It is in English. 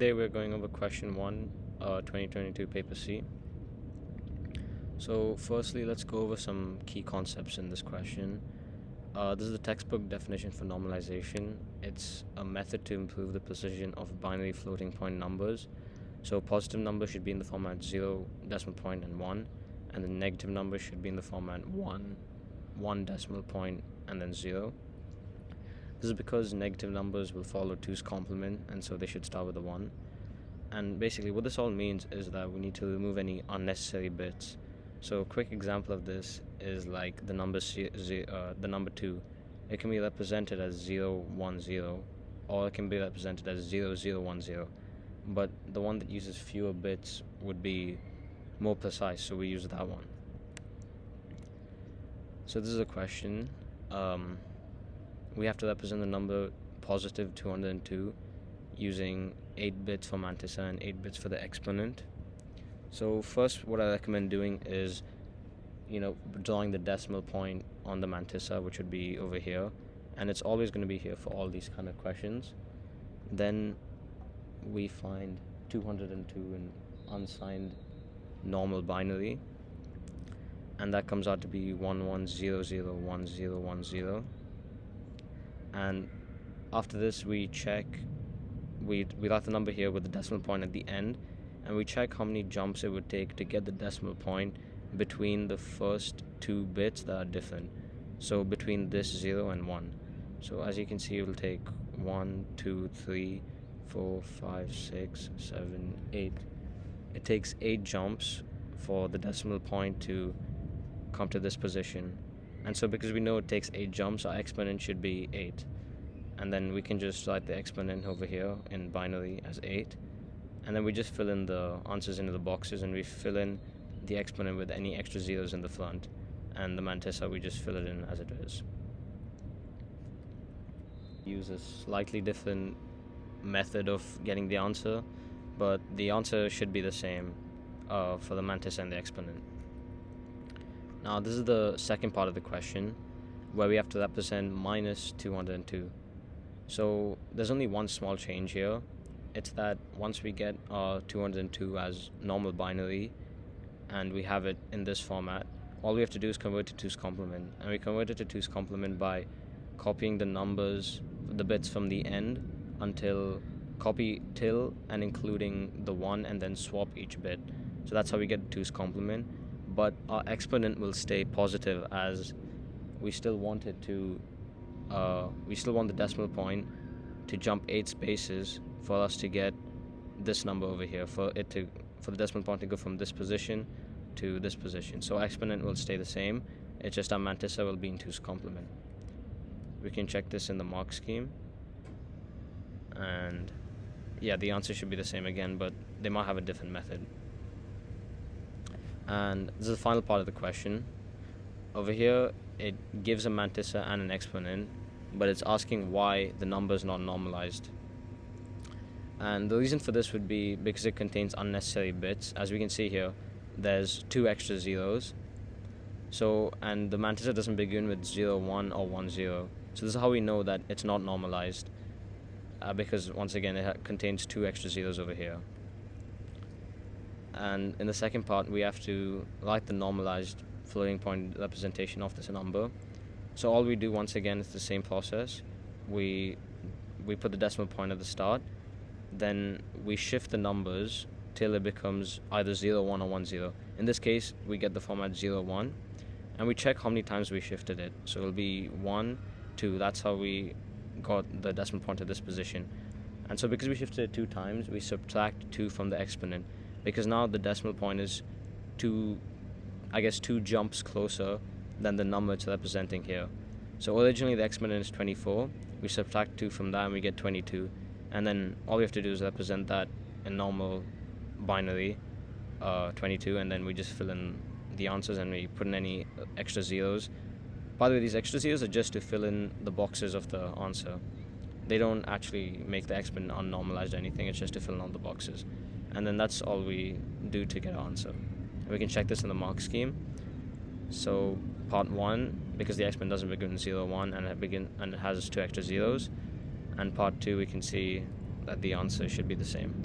Today we're going over question 1, 2022 paper C. So firstly, let's go over some key concepts in this question. This is the textbook definition for normalization. It's a method to improve the precision of binary floating point numbers. So positive numbers should be in the format 0, decimal point, and 1, and the negative numbers should be in the format 1, 1 decimal point, and then 0. This is because negative numbers will follow 2's complement, and so they should start with a 1. And basically what this all means is that we need to remove any unnecessary bits. So a quick example of this is like the number 2. It can be represented as 0, 1, 0, or it can be represented as 0, 0, 1, 0. But the one that uses fewer bits would be more precise, so we use that one. So this is a question. We have to represent the number positive 202 using 8 bits for mantissa and 8 bits for the exponent. So first, what I recommend doing is, drawing the decimal point on the mantissa, which would be over here, and it's always going to be here for all these kind of questions. Then we find 202 in unsigned normal binary, and that comes out to be 11001010. And after this, we check. We write the number here with the decimal point at the end, and we check how many jumps it would take to get the decimal point between the first 2 bits that are different. So between this 0 and 1. So as you can see, it will take 1, 2, 3, 4, 5, 6, 7, 8. It takes 8 jumps for the decimal point to come to this position. And so because we know it takes 8 jumps, our exponent should be 8. And then we can just write the exponent over here in binary as 8. And then we just fill in the answers into the boxes, and we fill in the exponent with any extra zeros in the front. And the mantissa, we just fill it in as it is. Use a slightly different method of getting the answer, but the answer should be the same for the mantissa and the exponent. Now this is the second part of the question, where we have to represent minus 202. So there's only one small change here. It's that once we get our 202 as normal binary and we have it in this format, all we have to do is convert it to 2's complement. And we convert it to 2's complement by copying the numbers, the bits from the end until copy till and including the 1, and then swap each bit. So that's how we get 2's complement. But our exponent will stay positive, as we still want it to we still want the decimal point to jump 8 spaces for us to get this number over here, for the decimal point to go from this position to this position. So exponent will stay the same, it's just our mantissa will be in 2's complement. We can check this in the mark scheme, and yeah, the answer should be the same again, but they might have a different method. And this is the final part of the question. Over here, it gives a mantissa and an exponent, but it's asking why the number is not normalized. And the reason for this would be because it contains unnecessary bits. As we can see here, there's 2 extra zeros. So, and the mantissa doesn't begin with 0, 1 or 1, 0. So this is how we know that it's not normalized, because once again it contains 2 extra zeros over here. And in the second part, we have to write the normalized floating point representation of this number. So all we do once again is the same process. We put the decimal point at the start, then we shift the numbers till it becomes either 0, 1 or 1, 0. In this case, we get the format 0, 1, and we check how many times we shifted it. So it'll be 1, 2. That's how we got the decimal point to this position. And so because we shifted it 2 times, we subtract 2 from the exponent, because now the decimal point is 2 jumps closer than the number it's representing here. So originally the exponent is 24, we subtract 2 from that and we get 22, and then all we have to do is represent that in normal binary, 22, and then we just fill in the answers and we put in any extra zeros. By the way, these extra zeros are just to fill in the boxes of the answer. They don't actually make the exponent unnormalized or anything, it's just to fill in all the boxes. And then that's all we do to get our answer. And we can check this in the mark scheme. So part 1, because the exponent doesn't begin with 0, 1, and it has 2 extra zeros. And part 2, we can see that the answer should be the same.